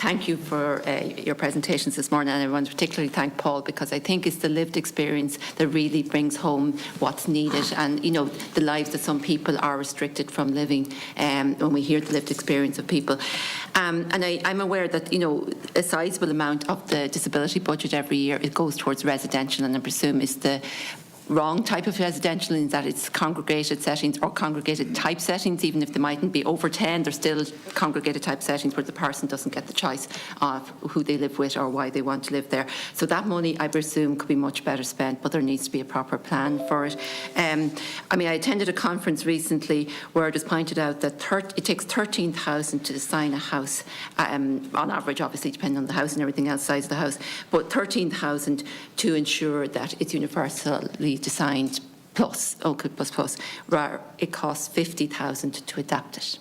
thank you for your presentations this morning, and I want to particularly thank Paul, because I think it's the lived experience that really brings home what's needed, and the lives that some people are restricted from living when we hear the lived experience of people. And I'm aware that a sizable amount of the disability budget every year, it goes towards residential, and I presume is the wrong type of residential, in that it's congregated settings or congregated type settings. Even if they mightn't be over 10, they're still congregated type settings where the person doesn't get the choice of who they live with or why they want to live there. So that money, I presume, could be much better spent, but there needs to be a proper plan for it. I attended a conference recently where it was pointed out that it takes 13,000 to design a house, on average, obviously, depending on the house and everything else, size of the house, but 13,000 to ensure that it's universally designed plus, where it costs 50,000 to adapt it.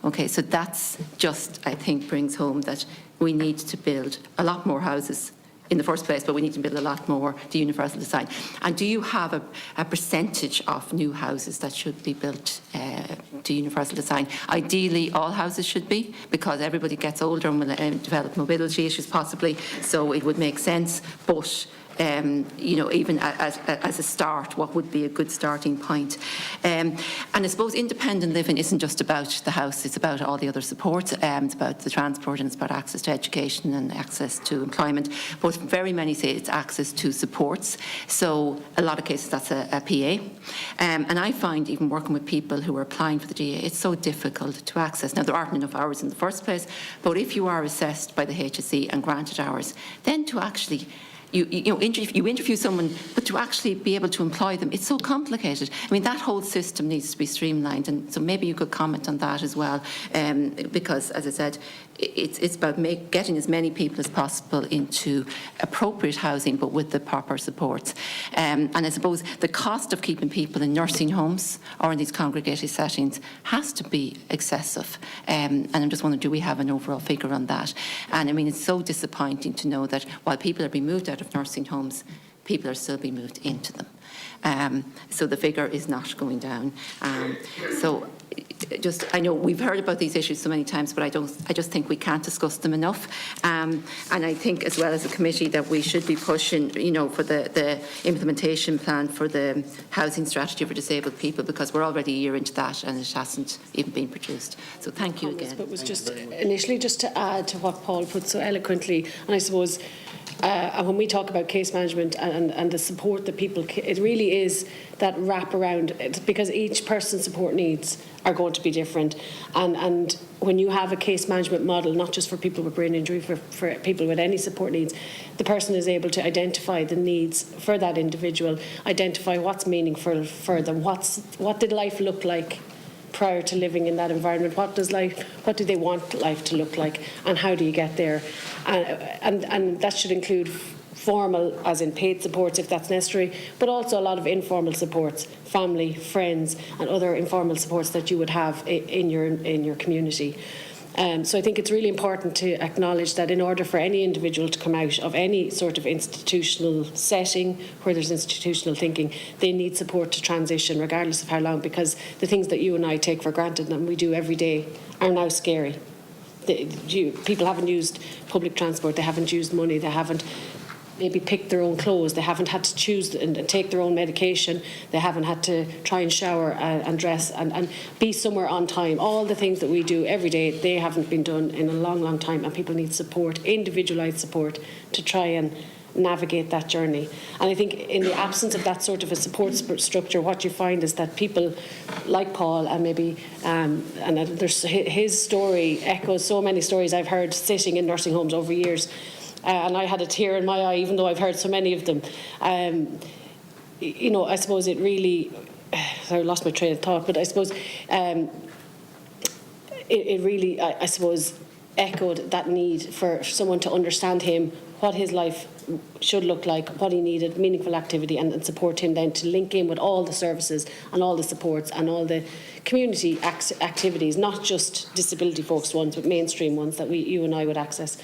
Okay, so that's just, I think, brings home that we need to build a lot more houses in the first place, but we need to build a lot more to universal design. And do you have a percentage of new houses that should be built to universal design? Ideally, all houses should be, because everybody gets older and will develop mobility issues possibly, so it would make sense, but even as a start, what would be a good starting point? And I suppose independent living isn't just about the house, it's about all the other supports. It's about the transport, and it's about access to education and access to employment. But very many say it's access to supports. So a lot of cases that's a PA. And I find, even working with people who are applying for the DA, it's so difficult to access. Now, there aren't enough hours in the first place, but if you are assessed by the HSE and granted hours, then to actually you interview someone, but to actually be able to employ them, it's so complicated. That whole system needs to be streamlined, and so maybe you could comment on that as well, because, as I said, it's about getting as many people as possible into appropriate housing, but with the proper supports. And I suppose the cost of keeping people in nursing homes or in these congregated settings has to be excessive. And I'm just wondering, do we have an overall figure on that? And it's so disappointing to know that while people are being moved out of nursing homes, people are still being moved into them. So the figure is not going down. I know we've heard about these issues so many times, but I just think we can't discuss them enough. And I think, as well as a committee, that we should be pushing, for the implementation plan for the housing strategy for disabled people, because we're already a year into that and it hasn't even been produced. So thank you again. But was just initially just to add to what Paul put so eloquently, and I suppose. And when we talk about case management and the support that people, it really is that wraparound, because each person's support needs are going to be different. And when you have a case management model, not just for people with brain injury, for people with any support needs, the person is able to identify the needs for that individual, identify what's meaningful for them, what did life look like prior to living in that environment, what do they want life to look like, and how do you get there? And that should include formal, as in paid supports if that's necessary, but also a lot of informal supports, family, friends, and other informal supports that you would have in your community. So I think it's really important to acknowledge that in order for any individual to come out of any sort of institutional setting where there's institutional thinking, they need support to transition, regardless of how long, because the things that you and I take for granted and we do every day are now scary. People haven't used public transport, they haven't used money, they haven't maybe picked their own clothes, they haven't had to choose and take their own medication, they haven't had to try and shower and dress and be somewhere on time. All the things that we do every day, they haven't been done in a long, long time, and people need support, individualised support, to try and navigate that journey. And I think in the absence of that sort of a support structure, what you find is that people like Paul, and maybe there's his story echoes so many stories I've heard sitting in nursing homes over years. And I had a tear in my eye, even though I've heard so many of them. I suppose it really... Sorry, I lost my train of thought, but I suppose it really, I suppose, echoed that need for someone to understand him, what his life should look like, what he needed, meaningful activity, and support him then to link in with all the services and all the supports and all the community activities, not just disability-focused ones, but mainstream ones that you and I would access.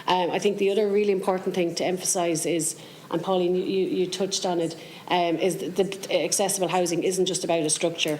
I think the other really important thing to emphasise is, and Pauline, you touched on it, is that accessible housing isn't just about a structure.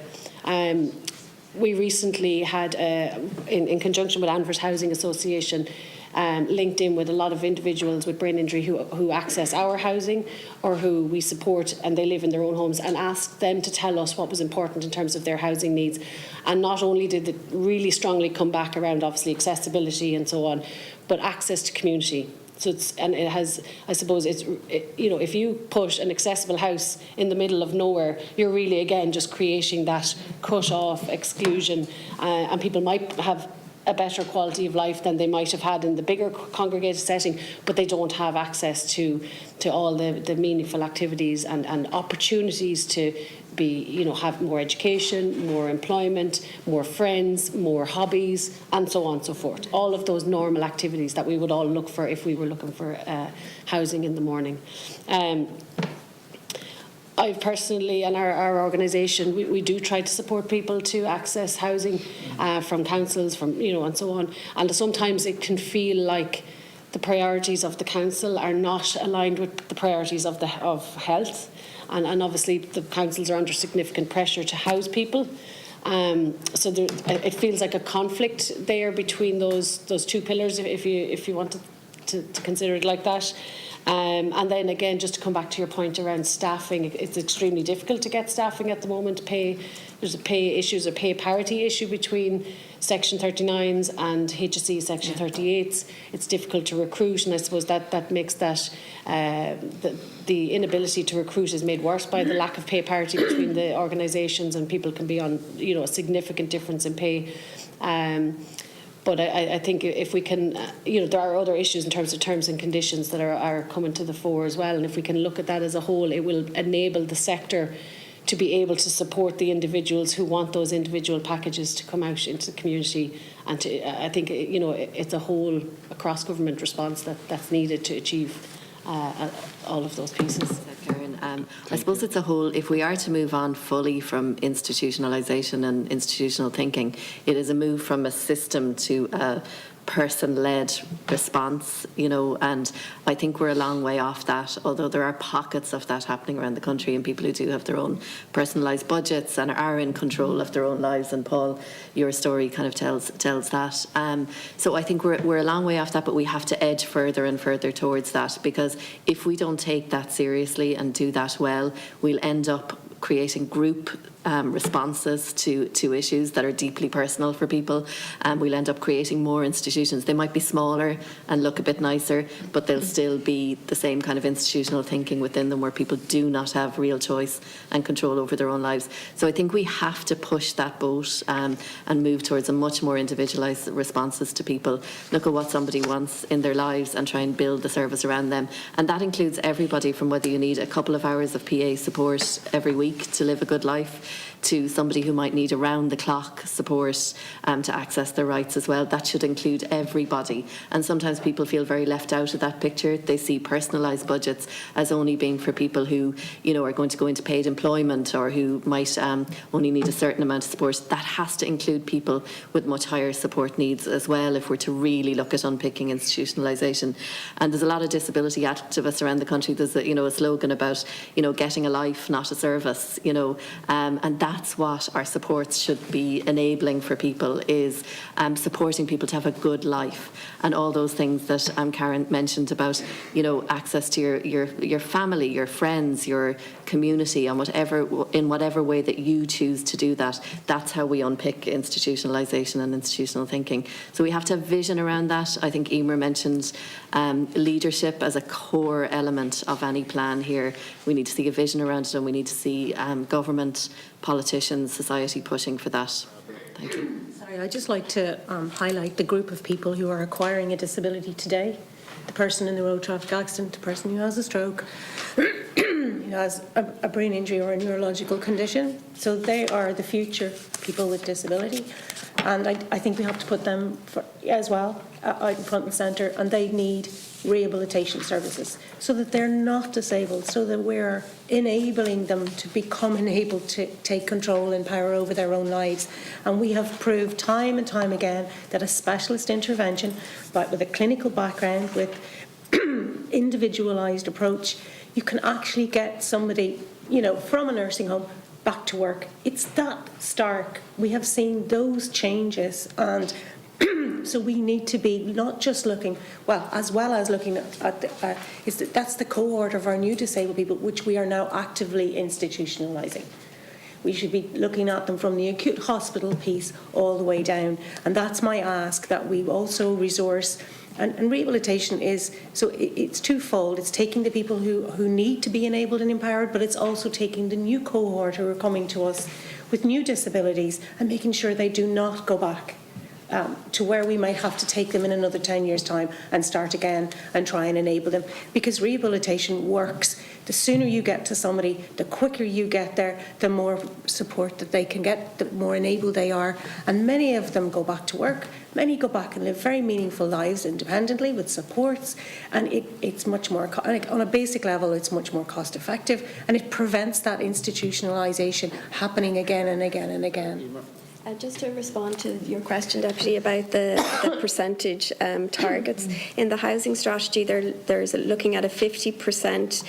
We recently had, in conjunction with Anvers Housing Association, linked in with a lot of individuals with brain injury who access our housing or who we support and they live in their own homes, and asked them to tell us what was important in terms of their housing needs. And not only did it really strongly come back around obviously accessibility and so on, but access to community. So it has, I suppose, if you put an accessible house in the middle of nowhere, you're really, again, just creating that cut-off exclusion, and people might have a better quality of life than they might have had in the bigger congregated setting, but they don't have access to all the meaningful activities and opportunities to be, have more education, more employment, more friends, more hobbies, and so on and so forth. All of those normal activities that we would all look for if we were looking for housing in the morning. I personally and our organisation, we do try to support people to access housing from councils, and so on. And sometimes it can feel like the priorities of the council are not aligned with the priorities of health. And obviously the councils are under significant pressure to house people. So it feels like a conflict there between those two pillars, if you want to consider it like that. And then again, just to come back to your point around staffing, it's extremely difficult to get staffing at the moment. There's a pay parity issue between Section 39s and HSE Section 38s. It's difficult to recruit, and I suppose that makes that the inability to recruit is made worse by the lack of pay parity between the organisations, and people can be on a significant difference in pay. But I think if we can, there are other issues in terms of terms and conditions that are coming to the fore as well. And if we can look at that as a whole, it will enable the sector to be able to support the individuals who want those individual packages to come out into the community. And I think, it's a whole cross-government response that's needed to achieve all of those pieces. I suppose it's a whole, if we are to move on fully from institutionalisation and institutional thinking, it is a move from a system to a person-led response, and I think we're a long way off that, although there are pockets of that happening around the country, and people who do have their own personalised budgets and are in control of their own lives, and Paul, your story kind of tells that. So I think we're a long way off that, but we have to edge further and further towards that, because if we don't take that seriously and do that well, we'll end up creating group responses to issues that are deeply personal for people, and we'll end up creating more institutions. They might be smaller and look a bit nicer, but they'll still be the same kind of institutional thinking within them, where people do not have real choice and control over their own lives. So I think we have to push that boat and move towards a much more individualised responses to people. Look at what somebody wants in their lives and try and build the service around them. And that includes everybody, from whether you need a couple of hours of PA support every week to live a good life, to somebody who might need around-the-clock support to access their rights as well. That should include everybody. And sometimes people feel very left out of that picture. They see personalised budgets as only being for people who, are going to go into paid employment, or who might only need a certain amount of support. That has to include people with much higher support needs as well, if we're to really look at unpicking institutionalisation. And there's a lot of disability activists around the country. There's a slogan about, getting a life, not a service, and that's what our supports should be enabling for people, is supporting people to have a good life, and all those things that Karen mentioned about, access to your family, your friends, your community, and in whatever way that you choose to do that. That's how we unpick institutionalisation and institutional thinking. So we have to have vision around that. I think Emer mentioned leadership as a core element of any plan here. We need to see a vision around it, and we need to see government, politicians, society pushing for that. Thank you. Sorry, I'd just like to highlight the group of people who are acquiring a disability today. The person in the road traffic accident, the person who has a stroke, who has a brain injury or a neurological condition. So they are the future people with disability. And I think we have to put them as well out in front and centre, and they need rehabilitation services so that they're not disabled, so that we're enabling them to become enabled to take control and power over their own lives. And we have proved time and time again that a specialist intervention, but with a clinical background, with individualised approach, you can actually get somebody, from a nursing home back to work. It's that stark. We have seen those changes, and So we need to be not just looking, as well as looking at that's the cohort of our new disabled people, which we are now actively institutionalising. We should be looking at them from the acute hospital piece all the way down. And that's my ask, that we also resource. And rehabilitation it's twofold. It's taking the people who need to be enabled and empowered, but it's also taking the new cohort who are coming to us with new disabilities and making sure they do not go back to where we might have to take them in another 10 years' time and start again and try and enable them. Because rehabilitation works. The sooner you get to somebody, the quicker you get there, the more support that they can get, the more enabled they are. And many of them go back to work. Many go back and live very meaningful lives independently with supports. And it's much more, on a basic level, it's much more cost effective. And it prevents that institutionalisation happening again and again and again. Just to respond to your question, Deputy, about the percentage targets. In the housing strategy, there's looking at a 50%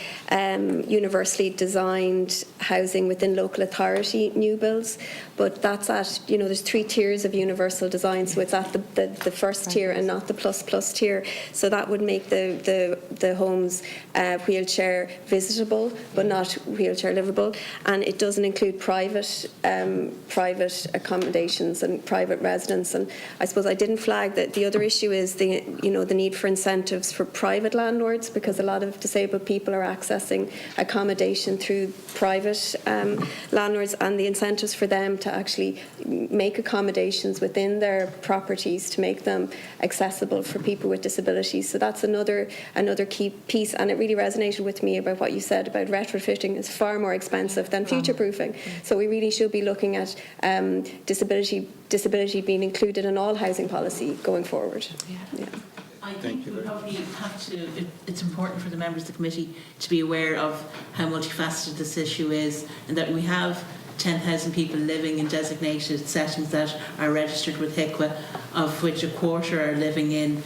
universally designed housing within local authority new builds. But that's at, there's 3 tiers of universal design, so it's at the first tier and not the plus tier. So that would make the homes wheelchair visitable, but not wheelchair livable. And it doesn't include private accommodations and private residence. And I suppose I didn't flag that the other issue is the need for incentives for private landlords, because a lot of disabled people are accessing accommodation through private landlords, and the incentives for them to actually make accommodations within their properties to make them accessible for people with disabilities. So that's another key piece, and it really resonated with me about what you said about retrofitting is far more expensive than future-proofing. So we really should be looking at disability being included in all housing policy going forward. Yeah. I think we probably have to, it's important for the members of the committee to be aware of how multifaceted this issue is, and that we have 10,000 people living in designated settings that are registered with HICWA, of which a quarter are living in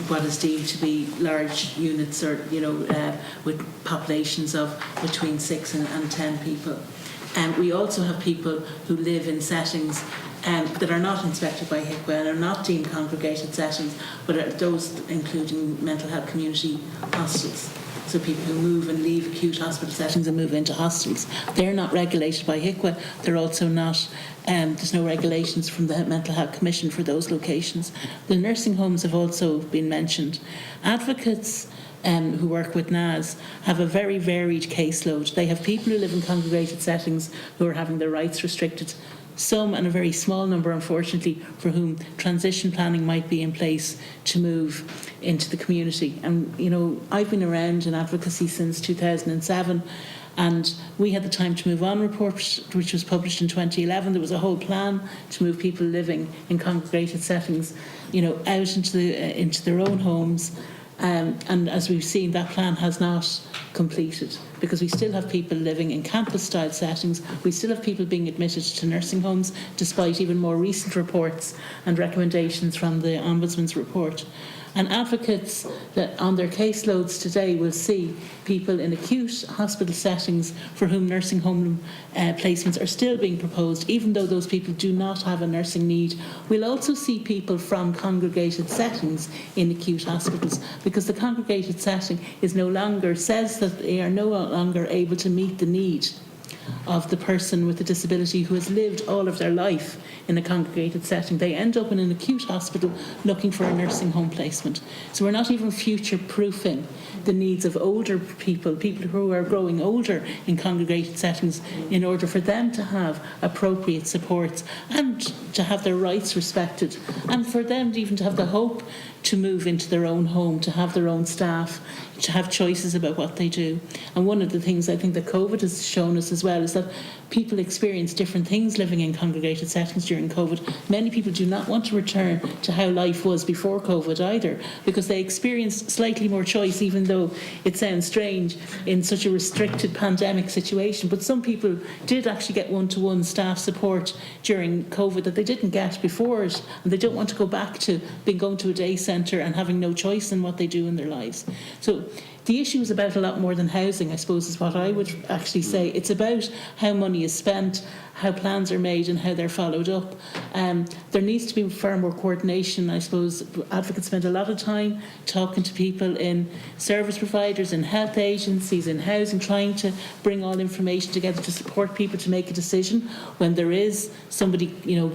what is deemed to be large units, or with populations of between 6 and 10 people. And we also have people who live in settings that are not inspected by HICWA and are not deemed congregated settings, but are those including mental health community hostels. So people who move and leave acute hospital settings and move into hostels, they're not regulated by HICWA. They're also not, there's no regulations from the Mental Health Commission for those locations. The nursing homes have also been mentioned. Advocates who work with NAS have a very varied caseload. They have people who live in congregated settings who are having their rights restricted. Some, and a very small number, unfortunately, for whom transition planning might be in place to move into the community. And, I've been around in advocacy since 2007, and we had the Time to Move On report, which was published in 2011. There was a whole plan to move people living in congregated settings, out into their own homes. And as we've seen, that plan has not completed, because we still have people living in campus-style settings. We still have people being admitted to nursing homes, despite even more recent reports and recommendations from the Ombudsman's report. And advocates that on their caseloads today will see people in acute hospital settings for whom nursing home placements are still being proposed, even though those people do not have a nursing need. We'll also see people from congregated settings in acute hospitals, because the congregated setting says that they are no longer able to meet the need of the person with a disability who has lived all of their life in a congregated setting. They end up in an acute hospital looking for a nursing home placement. So we're not even future-proofing the needs of older people who are growing older in congregated settings, in order for them to have appropriate supports and to have their rights respected, and for them even to have the hope to move into their own home, to have their own staff, to have choices about what they do. And one of the things I think that COVID has shown us as well is that people experience different things living in congregated settings during COVID. Many people do not want to return to how life was before COVID either, because they experienced slightly more choice, even though it sounds strange in such a restricted pandemic situation. But some people did actually get one-to-one staff support during COVID that they didn't get before it, and they don't want to go back to going to a day centre centre and having no choice in what they do in their lives. So the issue is about a lot more than housing, I suppose, is what I would actually say. It's about how money is spent, how plans are made and how they're followed up. There needs to be far more coordination. I suppose advocates spend a lot of time talking to people in service providers, in health agencies, in housing, trying to bring all information together to support people to make a decision when there is somebody,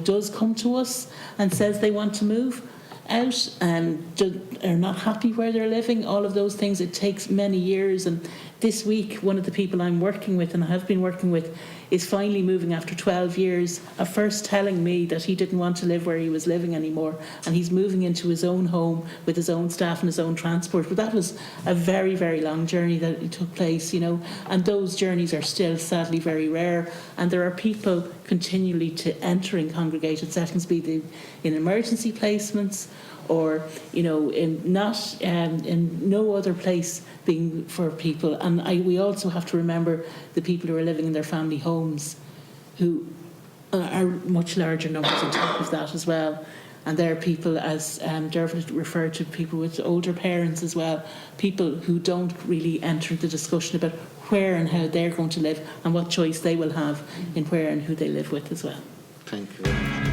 does come to us and says they want to move out and are not happy where they're living. All of those things, it takes many years. And this week, one of the people I'm working with and I have been working with is finally moving after 12 years of first telling me that he didn't want to live where he was living anymore, and he's moving into his own home with his own staff and his own transport. But that was a very, very long journey that it took place, and those journeys are still sadly very rare. And there are people continually to entering congregated settings, be they in emergency placements or in no other place being for people. And we also have to remember the people who are living in their family homes, who are much larger numbers on top of that as well. And there are people, as Dermot referred to, people with older parents as well, people who don't really enter the discussion about where and how they're going to live and what choice they will have in where and who they live with as well. Thank you very much.